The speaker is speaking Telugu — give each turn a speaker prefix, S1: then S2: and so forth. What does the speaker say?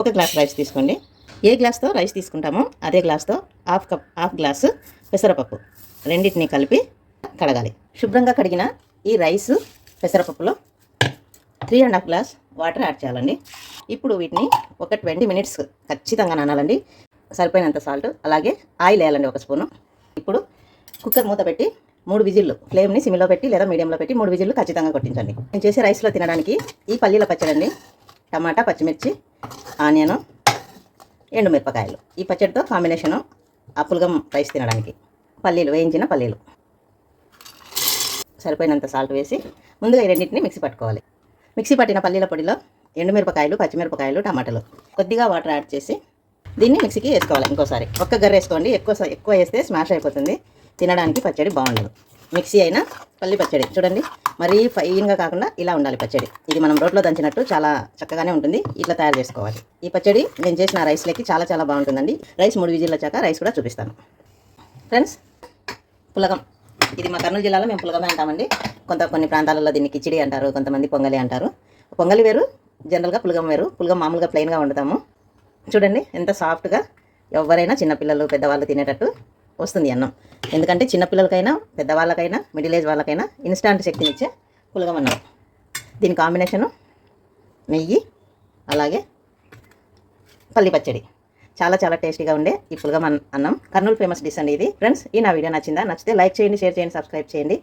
S1: ఒక గ్లాస్ రైస్ తీసుకోండి. ఏ గ్లాస్తో రైస్ తీసుకుంటామో అదే గ్లాస్తో హాఫ్ గ్లాసు పెసరపప్పు రెండింటిని కలిపి కడగాలి. శుభ్రంగా కడిగిన ఈ రైస్ పెసరపప్పులో 3.5 గ్లాస్ వాటర్ యాడ్ చేయాలండి. ఇప్పుడు వీటిని ఒక 20 మినిట్స్ ఖచ్చితంగా నానాలండి. సరిపోయినంత సాల్ట్, అలాగే ఆయిల్ వేయాలండి 1 స్పూను. ఇప్పుడు కుక్కర్ మూత పెట్టి 3 విజిల్లు, ఫ్లేమ్ని సిమ్లో పెట్టి లేదా మీడియంలో పెట్టి 3 విజిల్లు ఖచ్చితంగా కొట్టించండి. నేను చేసే రైస్లో తినడానికి ఈ పల్లీల పచ్చడి అండి. టమాటా, పచ్చిమిర్చి, ఆనియను, ఎండుమిరపకాయలు. ఈ పచ్చడితో కాంబినేషను ఆ పులగం రైస్ తినడానికి. పల్లీలు, వేయించిన పల్లీలు, సరిపోయినంత సాల్ట్ వేసి ముందుగా ఈ రెండింటిని మిక్సీ పట్టుకోవాలి. మిక్సీ పట్టిన పల్లీల పొడిలో ఎండుమిరపకాయలు, పచ్చిమిరపకాయలు, టమాటాలు కొద్దిగా వాటర్ యాడ్ చేసి దీన్ని మిక్సీకి వేసుకోవాలి. ఇంకోసారి ఒక్క గర్ర వేసుకోండి. ఎక్కువ వేస్తే స్మాష్ అయిపోతుంది, తినడానికి పచ్చడి బాగుండదు. మిక్సీ అయినా పల్లి పచ్చడి చూడండి, మరీ ఫైన్గా కాకుండా ఇలా ఉండాలి పచ్చడి. ఇది మనం రోట్లో దంచినట్టు చాలా చక్కగానే ఉంటుంది. ఇట్లా తయారు చేసుకోవాలి. ఈ పచ్చడి నేను చేసిన రైస్లోకి చాలా చాలా బాగుంటుందండి. రైస్ 3 విజిల్లు వచ్చాక రైస్ కూడా చూపిస్తాను. ఫ్రెండ్స్, పులగం ఇది మా కర్నూలు జిల్లాలో మేము పులగమే అంటామండి. కొన్ని ప్రాంతాలలో దీన్ని కిచిడి అంటారు, కొంతమంది పొంగలి అంటారు. పొంగలి వేరు, జనరల్గా పులగం వేరు. పులగం మామూలుగా ప్లెయిన్గా వండుతాము. చూడండి ఎంత సాఫ్ట్గా, ఎవరైనా చిన్నపిల్లలు పెద్దవాళ్ళు తినేటట్టు వస్తుంది అన్నం. ఎందుకంటే చిన్నపిల్లలకైనా పెద్దవాళ్ళకైనా మిడిల్ ఏజ్ వాళ్ళకైనా ఇన్స్టాంట్ శక్తినిచ్చే పులగం అన్నం. దీని కాంబినేషను నెయ్యి, అలాగే పల్లి పచ్చడి. చాలా చాలా టేస్టీగా ఉండే ఈ పులగం అన్నం కర్నూలు ఫేమస్ డిష్ అండి ఇది. ఫ్రెండ్స్, ఈ నా వీడియో నచ్చిందా? నచ్చితే లైక్ చేయండి, షేర్ చేయండి, సబ్స్క్రైబ్ చేయండి.